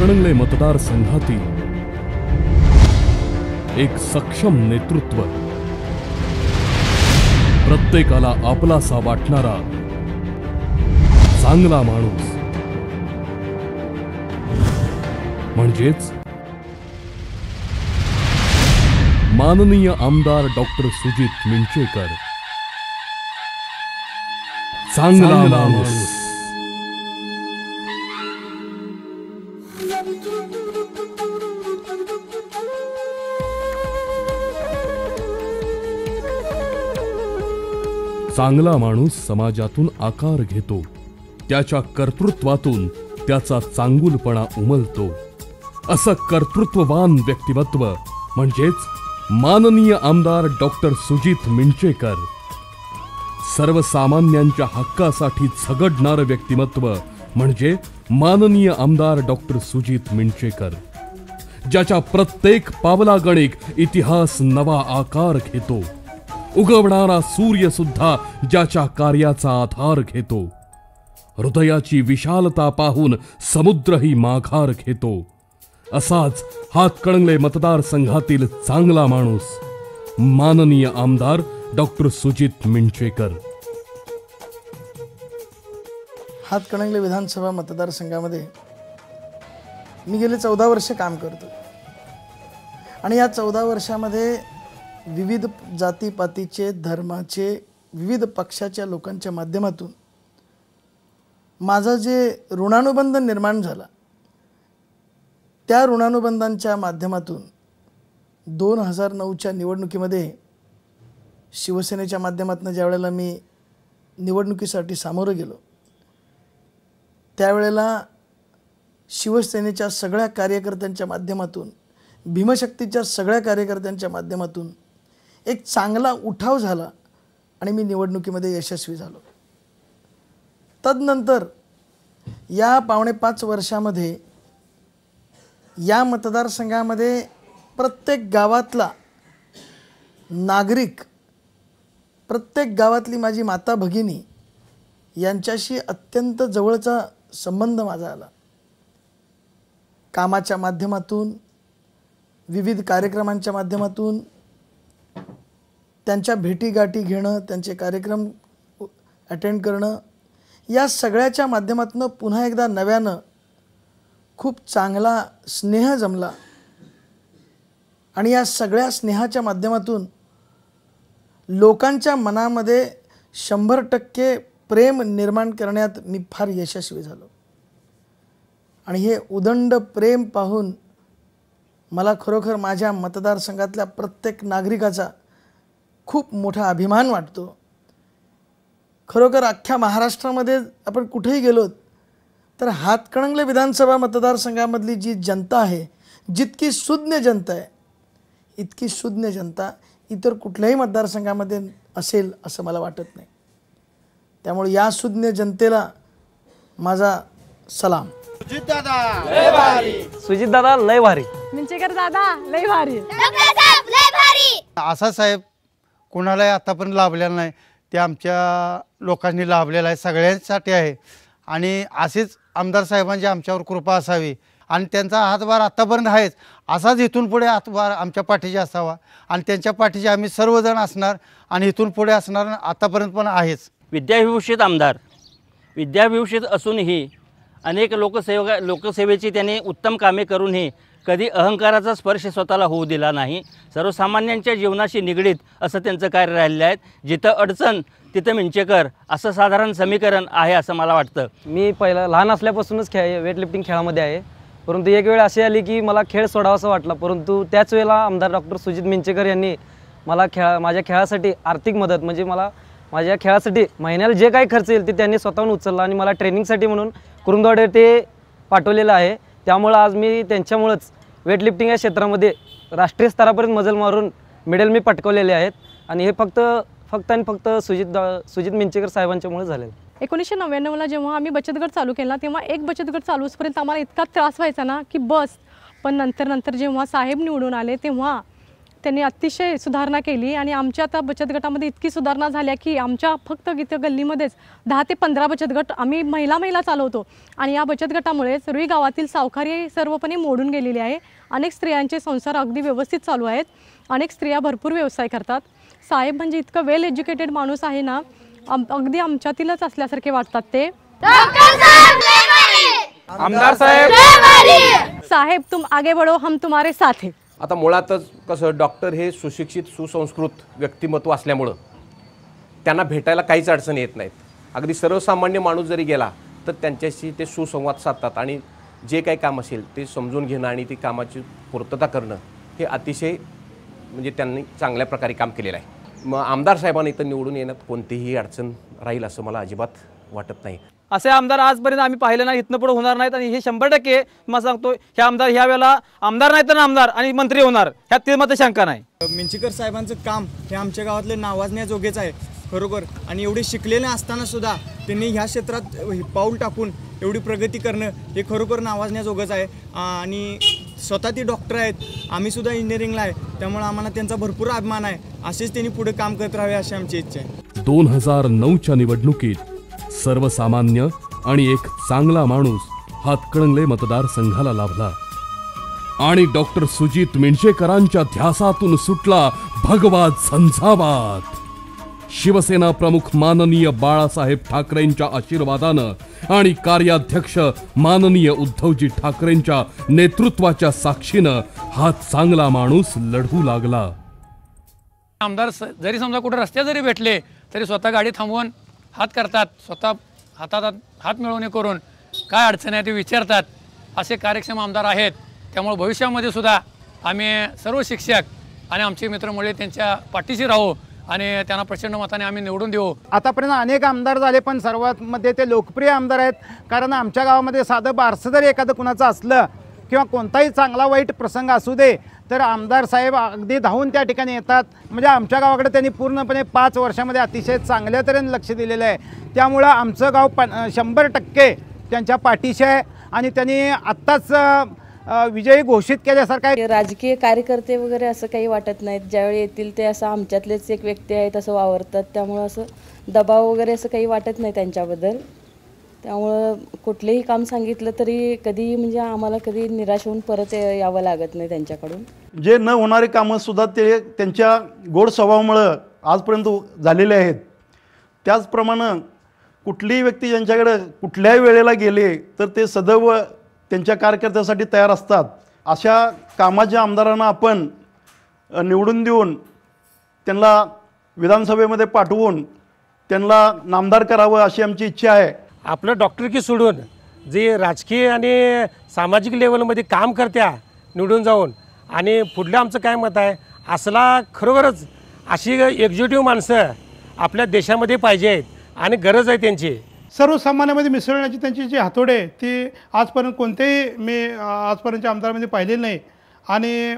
हातकणंगले मतदारसंघातील एक सक्षम नेतृत्व, प्रत्येकाला आपलासा वाटणारा चांगला माणूस म्हणजेच माननीय आमदार डॉक्टर सुजित मिंचेकर। चांगला माणूस। चांगला माणूस समाजातून आकार घेतो, त्याच्या कर्तृत्वातून त्याचा चांगुलपणा उमलतो। असं कर्तृत्ववान व्यक्तिमत्व म्हणजेच माननीय आमदार डॉक्टर सुजित मिंचेकर। सर्वसामान्यांच्या हक्कासाठी झगडणारं व्यक्तिमत्व म्हणजे माननीय आमदार डॉक्टर सुजित मिंचेकर, ज्याच्या प्रत्येक पावलागणिक इतिहास नवा आकार घेतो। उगवणारा सूर्य सुद्धा ज्याच्या कार्याचा आधार घेतो। हृदयाची विशालता पाहून समुद्रही माघार घेतो। असाच हातकणंगले मतदारसंघातील चांगला माणूस माननीय आमदार डॉक्टर सुजित मिंचेकर। हातकणंगले विधानसभा मतदारसंघामध्ये मी गेले 14 वर्ष काम करतो आणि या 14 वर्षामध्ये विविध जातीपातीचे, धर्माचे, विविध पक्षाच्या लोकांच्या माध्यमातून माझा जे ऋणानुबंध निर्माण झाला, त्या ऋणानुबंधांच्या माध्यमातून 2009च्या निवडणुकीमध्ये शिवसेनेच्या माध्यमातून ज्या वेळेला मी निवडणुकीसाठी सामोरं गेलो, त्यावेळेला शिवसेनेच्या सगळ्या कार्यकर्त्यांच्या माध्यमातून, भीमशक्तीच्या सगळ्या कार्यकर्त्यांच्या माध्यमातून एक चांगला उठाव झाला आणि मी निवडणुकीमध्ये यशस्वी झालो। तदनंतर या 4.5 वर्षामध्ये या मतदारसंघामध्ये प्रत्येक गावातला नागरिक, प्रत्येक गावातली माझी माता भगिनी यांच्याशी अत्यंत जवळचा संबंध माझा आला। कामाच्या माध्यमातून, विविध कार्यक्रमांच्या माध्यमातून त्यांच्या भेटीगाठी घेणं, त्यांचे कार्यक्रम अटेंड करणं, या सगळ्याच्या माध्यमातून पुन्हा एकदा नव्यानं खूप चांगला स्नेह जमला आणि या सगळ्या स्नेहाच्या माध्यमातून लोकांच्या मनामध्ये 100% प्रेम निर्माण करण्यात मी फार यशस्वी झालो। आणि हे उदंड प्रेम पाहून मला खरोखर माझ्या मतदारसंघातल्या प्रत्येक नागरिकाचा खूप मोठा अभिमान वाटतो। खरोखर अख्ख्या महाराष्ट्रामध्ये आपण कुठेही गेलोत तर हातकणंगले विधानसभा मतदारसंघामधली जी जनता आहे, जितकी सुज्ञ जनता आहे, इतकी सुज्ञ जनता इतर कुठल्याही मतदारसंघामध्ये असेल असं मला वाटत नाही। त्यामुळे या सुज्ञ जनतेला माझा सलाम। सुजित दादा लय भारी, सुजित दादा लय भारी, मिंचेकर दादा लय भारी, डॉक्टर साहेब लय भारी। असा साहेब कोणालाही आतापर्यंत लाभलेला नाही, ते आमच्या लोकांनी लाभलेला आहे, सगळ्यांसाठी आहे। आणि असेच आमदार साहेबांची आमच्यावर कृपा असावी आणि त्यांचा हातभार आतापर्यंत आहेच, असाच इथून पुढे हातभार आमच्या पाठीशी असावा आणि त्यांच्या पाठीशी आम्ही सर्वजण असणार आणि इथून पुढे असणार, आतापर्यंत पण आहेच। विद्याविभूषित आमदार, विद्याविभूषित असूनही अनेक लोकसेवेची त्यांनी उत्तम कामे करूनही कधी अहंकाराचा स्पर्श स्वतःला होऊ दिला नाही। सर्वसामान्यांच्या जीवनाशी निगडीत असं त्यांचं कार्य राहिलं आहे। जिथं अडचण तिथं मिंचेकर, असं साधारण समीकरण आहे असं मला वाटतं। मी पहिला लहान असल्यापासूनच वेटलिफ्टिंग खेळामध्ये आहे, परंतु एक वेळ अशी आली की मला खेळ सोडावासा वाटला, परंतु त्याच वेळेला आमदार डॉक्टर सुजित मिंचेकर यांनी मला माझ्या खेळासाठी आर्थिक मदत, म्हणजे मला माझ्या खेळासाठी महिन्याला जे काही खर्च येईल ते त्यांनी स्वतःहून उचलला आणि मला ट्रेनिंगसाठी म्हणून कुरुंदवाड ते पाठवलेलं आहे। त्यामुळे आज मी त्यांच्यामुळेच वेटलिफ्टिंग या क्षेत्रामध्ये राष्ट्रीय स्तरापर्यंत मजल मारून मेडल मी पटकवलेले आहेत आणि हे फक्त सुजित मिंचेकर साहेबांच्यामुळे झालेलं। 1999ला जेव्हा आम्ही बचत गट चालू केला तेव्हा एक बचत गट चालू होईपर्यंत आम्हाला इतका त्रास व्हायचा ना की बस, पण नंतर जेव्हा साहेब निवडून आले तेव्हा त्यांनी अतिशय सुधारणा केली आणि आमच्या आता बचत गटामध्ये इतकी सुधारणा झाल्या की आमच्या फक्त इथं गल्लीमध्येच 10 ते 15 बचत गट आम्ही महिला चालवतो आणि या बचत गटामुळे सर्व गावातील सावकारी सर्वपणे मोडून गेलेली आहे। अनेक स्त्रियांचे संसार अगदी व्यवस्थित चालू आहेत। अनेक स्त्रिया भरपूर व्यवसाय करतात। साहेब म्हणजे इतकं वेल एज्युकेटेड माणूस आहे ना, अगदी आमच्यातीलच असल्यासारखे वाटतात ते। आमदार साहेब साहेब तुम आगे बढ़ो, हम तुम्हारे साथ हैं। आता मुळातच कसं डॉक्टर हे सुशिक्षित सुसंस्कृत व्यक्तिमत्व असल्यामुळं त्यांना भेटायला काहीच अडचण येत नाहीत। अगदी सर्वसामान्य माणूस जरी गेला तर त्यांच्याशी ते सुसंवाद साधतात आणि जे काही काम असेल ते समजून घेणं आणि ती कामाची पूर्तता करणं हे अतिशय म्हणजे त्यांनी चांगल्या प्रकारे काम केलेलं आहे। मग आमदार साहेबांना इथं निवडून येण्यात कोणतीही अडचण राहील असं मला अजिबात वाटत नाही। असे आमदार आजपर्यंत आम्ही पाहिले नाही, इथनं पुढे होणार नाहीत आणि हे 100% मला सांगतो हे आमदार ह्या वेळेला आमदार नाही तर आमदार आणि मंत्री होणार, ह्यात ते मात्र शंका नाही। मिंचेकर साहेबांचं काम हे आमच्या गावातले नावाजण्याजोगेच आहे खरोखर, आणि एवढे शिकलेले असताना सुद्धा त्यांनी ह्या क्षेत्रात पाऊल टाकून एवढी प्रगती करणं हे खरोखर नावाजण्याजोगंच आहे। आणि स्वतः ती डॉक्टर आहेत, आम्ही सुद्धा इंजिनिअरिंगला आहे, त्यामुळे आम्हाला त्यांचा भरपूर अभिमान आहे। असेच त्यांनी पुढे काम करत राहावे अशी आमची इच्छा आहे। 2009च्या निवडणुकीत सर्वसामान्य आणि एक चांगला माणूस हातकणंगले मतदारसंघाला लाभला आणि डॉक्टर सुजित मिंचेकरांच्या ध्यासातून सुटला भगवा झंझावात। शिवसेना प्रमुख माननीय बाळासाहेब ठाकरेंच्या आशीर्वादानं आणि कार्याध्यक्ष माननीय उद्धवजी ठाकरेंच्या नेतृत्वाच्या साक्षीनं हा चांगला माणूस लढू लागला। आमदार जरी समजा कुठे रस्त्यात जरी भेटले तरी स्वतः गाडी थांबवून हात करतात, स्वतः हातात हात मिळवणी करून काय अडचण आहे ते विचारतात, असे कार्यक्षम आमदार आहेत। त्यामुळे भविष्यामध्ये सुद्धा आम्ही सर्व शिक्षक आणि आमचे मित्रमंडळी त्यांच्या पाठीशी राहू आणि त्यांना प्रचंड मताने आम्ही निवडून देऊ। आतापर्यंत अनेक आमदार झाले पण सर्वात मध्ये ते लोकप्रिय आमदार आहेत, कारण आमच्या गावामध्ये साधं बारसं जरी एखादं कुणाचं असलं किंवा कोणताही चांगला वाईट प्रसंग असू दे तर आमदार साहेब अगदी धावून त्या ठिकाणी येतात। म्हणजे आमच्या गावाकडे त्यांनी पूर्णपणे 5 वर्षामध्ये अतिशय चांगल्या तऱ्हेने लक्ष दिलेलं आहे। त्यामुळं आमचं गाव 100% त्यांच्या पाठीशी आहे आणि त्यांनी आत्ताच विजयी घोषित केल्यासारखं आहे। राजकीय कार्यकर्ते वगैरे असं काही वाटत नाहीत, ज्यावेळी येतील ते असं आमच्यातलेच एक व्यक्ती आहेत असं वावरतात, त्यामुळं असं दबाव वगैरे असं काही वाटत नाही त्यांच्याबद्दल। त्यामुळं कुठलेही काम सांगितलं तरी कधी म्हणजे आम्हाला कधी निराश होऊन परत यावं लागत नाही त्यांच्याकडून। जे न होणारे कामंसुद्धा ते त्यांच्या गोड स्वभावामुळं आजपर्यंत झालेले आहेत। त्याचप्रमाणे कुठलीही व्यक्ती ज्यांच्याकडे कुठल्याही वेळेला गेले तर ते सदैव त्यांच्या कार्यकर्त्यासाठी तयार असतात। अशा कामाच्या आमदारांना आपण निवडून देऊन त्यांना विधानसभेमध्ये पाठवून त्यांना नामदार करावं अशी आमची इच्छा आहे। आपलं डॉक्टरकी सोडून जे राजकीय आणि सामाजिक लेवलमध्ये काम करत्या निवडून जाऊन, आणि पुढलं आमचं काय मत आहे, असला खरोखरच अशी एक्झिक्युटिव्ह माणसं आपल्या देशामध्ये पाहिजे आहेत आणि गरज आहे त्यांची। सर्वसामान्यामध्ये मिसळण्याची त्यांची जी हातोडे ती आजपर्यंत कोणतेही मी आजपर्यंतच्या आमदारांमध्ये पाहिलेली नाही आणि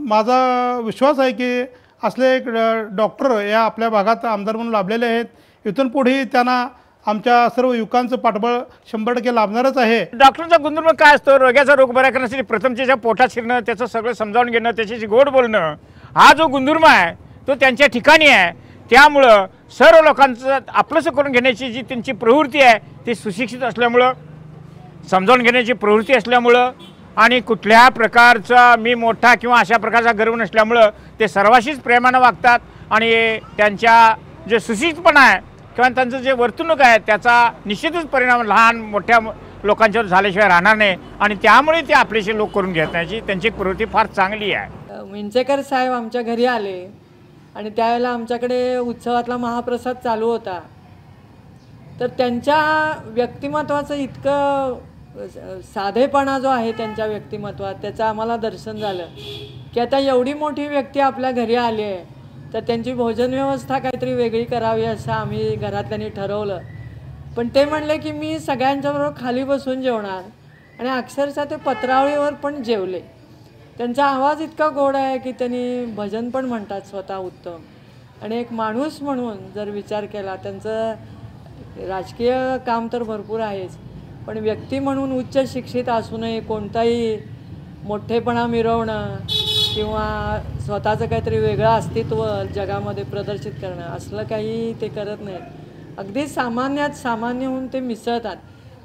माझा विश्वास आहे की असले एक डॉक्टर या आपल्या भागात आमदार म्हणून लाभलेले आहेत। इथून पुढेही त्यांना आमच्या सर्व युवकांचं पाठबळ 100% लाभणारच आहे। डॉक्टरचा गुणधर्म काय असतो? रोग्याचा रोग बरा करण्यासाठी प्रथम त्याच्या पोटात शिरणं, त्याचं सगळं समजावून घेणं, त्याच्याशी गोड बोलणं, हा जो गुणधर्म आहे तो त्यांच्या ठिकाणी आहे। त्यामुळं सर्व लोकांचं आपलंसं करून घेण्याची जी त्यांची प्रवृत्ती आहे ती सुशिक्षित असल्यामुळं, समजावून घेण्याची प्रवृत्ती असल्यामुळं आणि कुठल्या प्रकारचा मी मोठा किंवा अशा प्रकारचा गर्व नसल्यामुळं ते सर्वाशीच प्रेमानं वागतात आणि त्यांच्या जे सुशिक्षितपणा आहे किंवा त्यांचं जे वर्तणूक आहे त्याचा निश्चितच परिणाम लहान मोठ्या लोकांच्यावर झाल्याशिवाय राहणार नाही आणि त्यामुळे ते आपलेशी लोक करून घेण्याची त्यांची प्रवृत्ती फार चांगली आहे। मिंचेकर साहेब आमच्या घरी आले आणि त्यावेळेला आमच्याकडे उत्सवातला महाप्रसाद चालू होता, तर त्यांच्या व्यक्तिमत्वाचं इतकं साधेपणा जो आहे त्यांच्या व्यक्तिमत्वात त्याचं आम्हाला दर्शन झालं की आता एवढी मोठी व्यक्ती आपल्या घरी आली आहे तर त्यांची भोजन व्यवस्था काहीतरी वेगळी करावी असं आम्ही घरातल्यांनी ठरवलं। पण ते म्हणले की मी सगळ्यांच्याबरोबर खाली बसून जेवणार आणि अक्षरशः ते पत्रावळीवर पण जेवले। त्यांचा आवाज इतका गोड आहे की त्यांनी भजन पण म्हणतात स्वतः उत्तम, आणि एक माणूस म्हणून जर विचार केला त्यांचं राजकीय काम तर भरपूर आहेच, पण व्यक्ती म्हणून उच्च शिक्षित असूनही कोणताही मोठेपणा मिरवणं किंवा स्वतःचं काहीतरी वेगळं अस्तित्व जगामध्ये प्रदर्शित करणं असलं काही ते करत नाहीत. अगदी सामान्यात सामान्य होऊन ते मिसळतात.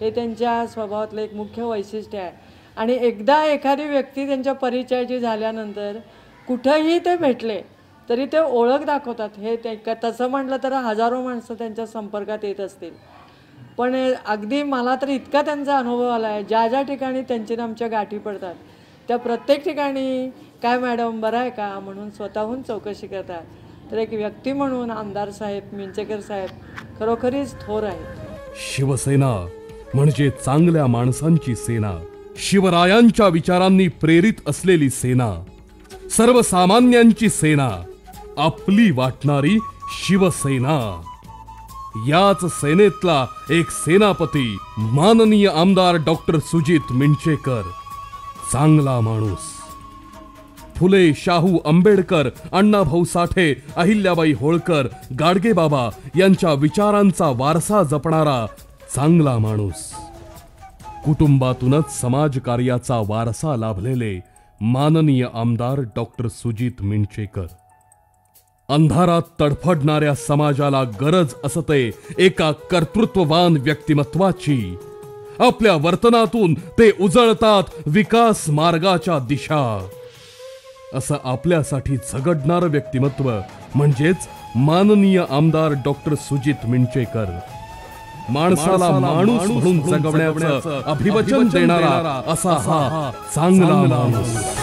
हे त्यांच्या स्वभावातलं एक मुख्य वैशिष्ट्य आहे. आणि एकदा एखादी व्यक्ती त्यांच्या परिचयाची झाल्यानंतर कुठंही ते भेटले तरी ते ओळख दाखवतात. हे ते तसं म्हटलं तर हजारो माणसं त्यांच्या संपर्कात येत असतील. पण अगदी मला तर इतका त्यांचा अनुभव आला आहे, ज्या ज्या ठिकाणी त्यांची आमच्या गाठी पडतात त्या प्रत्येक ठिकाणी काय मॅडम बरं आहे का म्हणून स्वतःहून चौकशी करतात. तर एक व्यक्ती म्हणून आमदार साहेब मिंचेकर साहेब खरोखरीच थोर आहेत. शिवसेना म्हणजे चांगल्या माणसांची सेना, शिवरायांच्या विचारांनी प्रेरित असलेली सेना, सर्वसामान्यांची सेना, आपली वाटणारी शिवसेना. याच सेनेतला एक सेनापती माननीय आमदार डॉक्टर सुजित मिंचेकर. चांगला माणूस. फुले, शाहू, आंबेडकर, अण्णाभाऊ साठे, अहिल्याबाई होळकर, गाडगेबाबा यांच्या विचारांचा वारसा जपणारा चांगला माणूस. कुटुंबातूनच समाजकार्याचा वारसा लाभलेले माननीय आमदार डॉक्टर सुजित मिंचेकर. अंधारात तडफडणाऱ्या समाजाला गरज असते एका कर्तृत्ववान व्यक्तिमत्वाची. आपल्या वर्तनातून ते उजळतात विकास मार्गाच्या दिशा. असं आपल्यासाठी झगडणारं व्यक्तिमत्व म्हणजेच माननीय आमदार डॉक्टर सुजित मिंचेकर. माणसाला माणूस म्हणून जगवण्याचं अभिवचन देणारा असा हा चांगला माणूस.